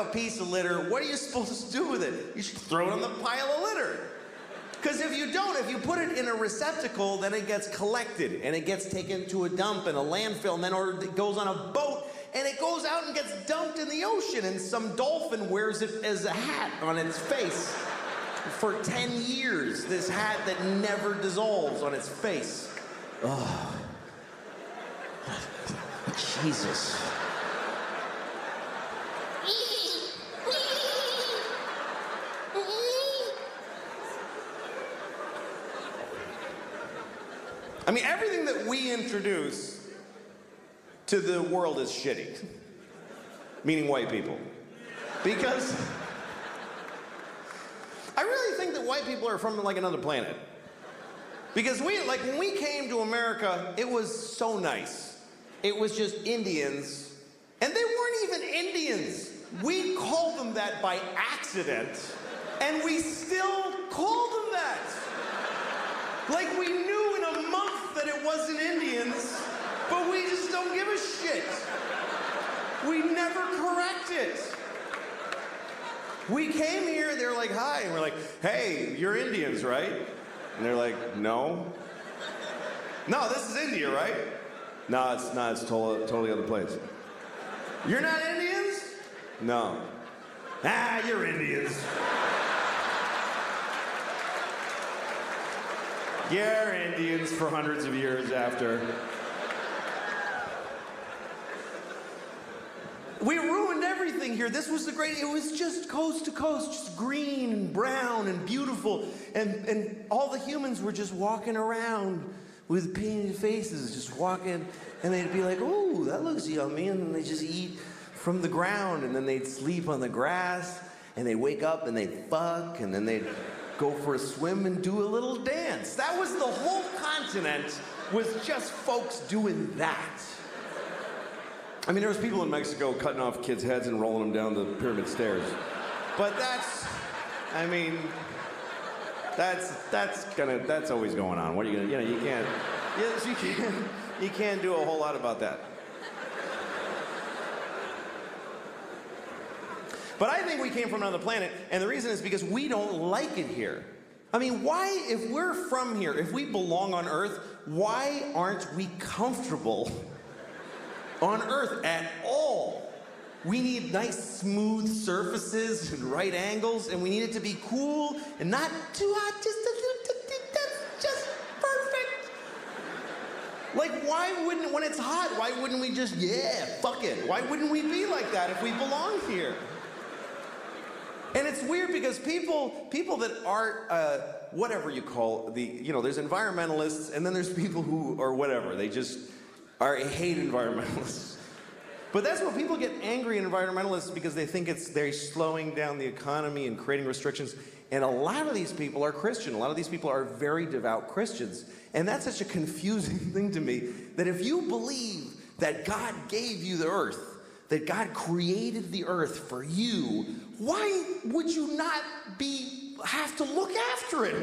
a piece of litter, what are you supposed to do with it? You should throw it on the pile of litter. Because if you don't, if you put it in a receptacle, then it gets collected, and it gets taken to a dump and a landfill, and then it goes on a boat, and it goes out and gets dumped in the ocean, and some dolphin wears it as a hat on its face for 10 years. This hat that never dissolves on its face. Oh. Jesus. I mean, everything that we introduce to the world is shitty. Meaning white people. Because I really think that white people are from like another planet. Because when we came to America, it was so nice. It was just Indians, and they weren't even Indians. We called them that by accident, and we still call them that. Like we knew in a month that it wasn't Indians, but we just don't give a shit. We never correct it. We came here, they're like, hi, and we're like, hey, you're Indians, right? And they're like, no. No, this is India, right? No, it's not, it's totally other place. You're not Indians? No. Ah, you're Indians. You're Indians for hundreds of years after. We ruined everything here. This was it was just coast to coast, just green and brown and beautiful. And all the humans were just walking around with painted faces, just walking. And they'd be like, oh, that looks yummy. And then they just eat from the ground. And then they'd sleep on the grass. And they'd wake up and they'd fuck. And then they'd go for a swim and do a little dance. That was the whole continent, was just folks doing that. I mean, there was people in Mexico cutting off kids' heads and rolling them down the pyramid stairs. But that's always going on. What are you gonna, you can't do a whole lot about that. But I think we came from another planet, and the reason is because we don't like it here. I mean, why, if we're from here, if we belong on Earth, why aren't we comfortable on Earth at all? We need nice, smooth surfaces and right angles, and we need it to be cool and not too hot, just a little, that's just perfect. Like, why wouldn't, when it's hot, why wouldn't we just, yeah, fuck it? Why wouldn't we be like that if we belong here? And it's weird because people that aren't, whatever you call there's environmentalists, and then there's people who are whatever, they just hate environmentalists. But that's what people get angry at environmentalists, because they think they're slowing down the economy and creating restrictions. And a lot of these people are Christian. A lot of these people are very devout Christians. And that's such a confusing thing to me, that if you believe that God gave you the earth, that God created the earth for you, why would you not have to look after it?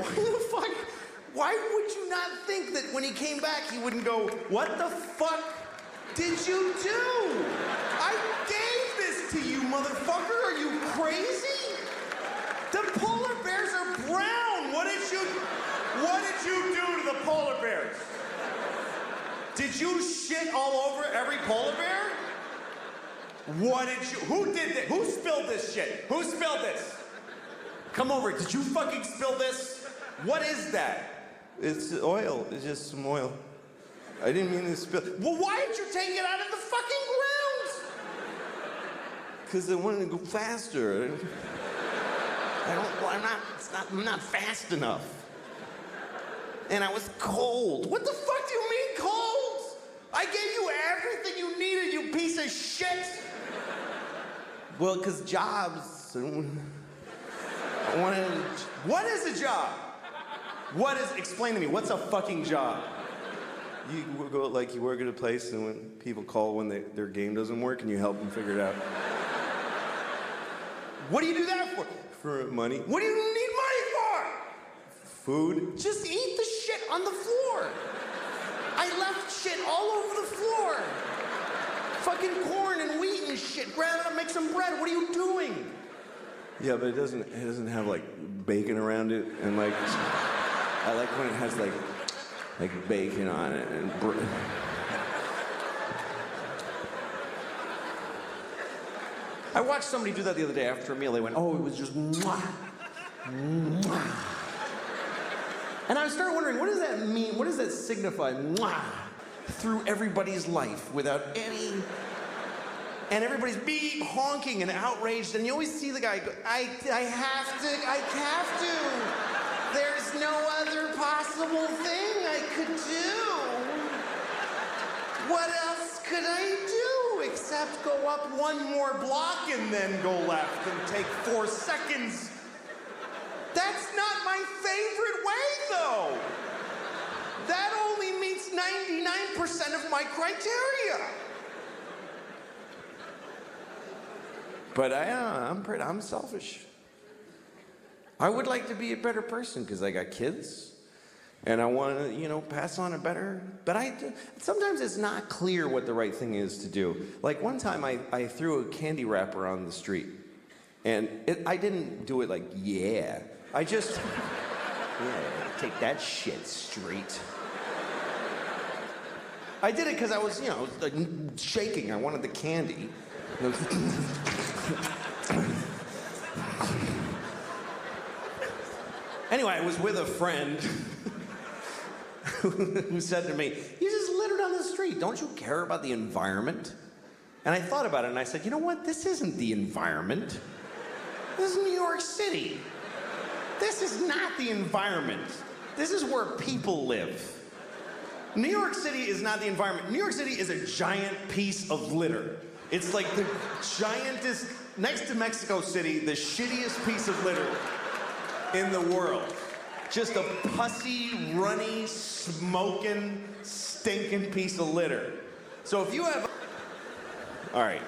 Why would you not think that when he came back, he wouldn't go, what the fuck did you do? I gave this to you, motherfucker. Are you crazy? The polar bears are brown. What did you do to the polar bears? Did you shit all over every polar bear? Who did this? Who spilled this shit? Who spilled this? Come over, did you fucking spill this? What is that? It's oil, it's just some oil. I didn't mean to spill. Well, why did you take it out of the fucking ground? Because I wanted to go faster. I'm not fast enough. And I was cold. What the fuck do you mean cold? I gave you everything you needed, you piece of shit. Well, because jobs. What is a job? Explain to me, what's a fucking job? You work at a place, and when people call when their game doesn't work, and you help them figure it out. What do you do that for? For money. What do you need money for? Food. Just eat the shit on the floor. I left shit all over the floor. Fucking corn and wheat eating shit. Grab it up, make some bread. What are you doing? Yeah, but it doesn't have like bacon around it, and like I like when it has like bacon on it and I watched somebody do that the other day after a meal. They went, oh, it was just mwah, mwah. And I started wondering, what does that mean? What does that signify? Mwah, through everybody's life without any. And everybody's beep, honking and outraged, and you always see the guy go, I have to. There's no other possible thing I could do. What else could I do except go up one more block and then go left and take 4 seconds? That's not my favorite way, though. That only meets 99% of my criteria. But I'm selfish. I would like to be a better person because I got kids, and I want to, pass on a better. But sometimes it's not clear what the right thing is to do. Like one time, I threw a candy wrapper on the street, and I didn't do it like yeah. I just take that shit straight. I did it because I was like shaking. I wanted the candy. Anyway, I was with a friend who said to me, you just littered on the street. Don't you care about the environment? And I thought about it and I said, you know what? This isn't the environment. This is New York City. This is not the environment. This is where people live. New York City is not the environment. New York City is a giant piece of litter. It's like the giantest, next to Mexico City, the shittiest piece of litter in the world. Just a pussy, runny, smoking, stinking piece of litter. So if you have... All right.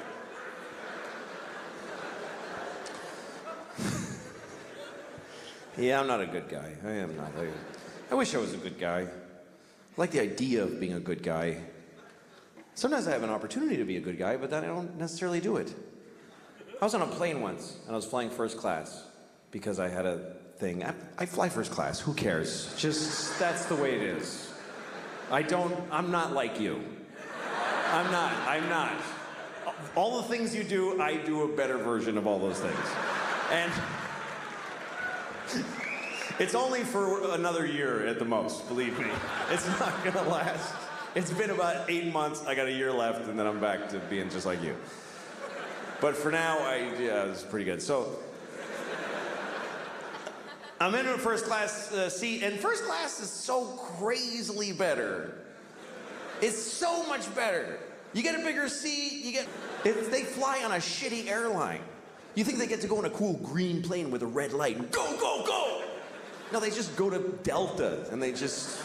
Yeah, I'm not a good guy. I am not. I wish I was a good guy. I like the idea of being a good guy. Sometimes I have an opportunity to be a good guy, but then I don't necessarily do it. I was on a plane once, and I was flying first class because I had a thing. I fly first class. Who cares? Just, that's the way it is. I'm not like you. I'm not. All the things you do, I do a better version of all those things. And it's only for another year at the most, believe me. It's not gonna last. It's been about 8 months, I got a year left, and then I'm back to being just like you. But for now, it's pretty good. So, I'm in a first class seat, and first class is so crazily better. It's so much better. You get a bigger seat, they fly on a shitty airline. You think they get to go in a cool green plane with a red light and go, go, go! No, they just go to Delta, and they just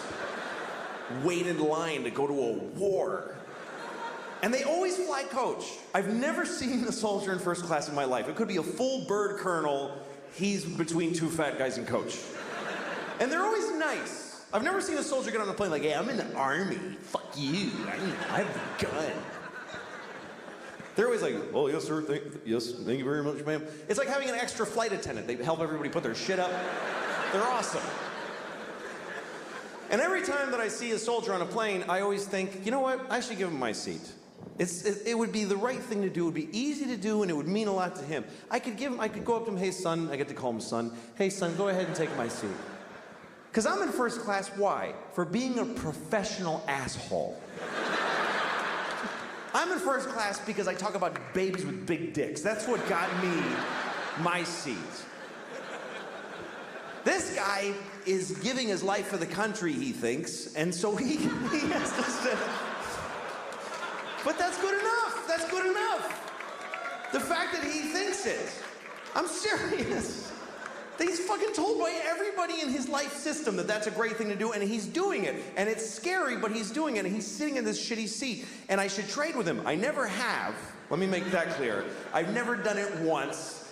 wait in line to go to a war. And they always fly coach. I've never seen a soldier in first class in my life. It could be a full bird colonel. He's between 2 fat guys in coach. And they're always nice. I've never seen a soldier get on a plane like, hey, I'm in the army. Fuck you. I have a gun. They're always like, oh, yes, sir. Thank you very much, ma'am. It's like having an extra flight attendant. They help everybody put their shit up. They're awesome. And every time that I see a soldier on a plane, I always think, you know what? I should give him my seat. It would be the right thing to do. It would be easy to do, and it would mean a lot to him. I could go up to him, hey, son. I get to call him son. Hey, son, go ahead and take my seat. Because I'm in first class, why? For being a professional asshole. I'm in first class because I talk about babies with big dicks. That's what got me my seat. This guy is giving his life for the country, he thinks, and so he has to sit. But that's good enough. That's good enough. The fact that he thinks it. I'm serious. He's fucking told by everybody in his life system that that's a great thing to do, and he's doing it. And it's scary, but he's doing it, and he's sitting in this shitty seat. And I should trade with him. I never have. Let me make that clear. I've never done it once.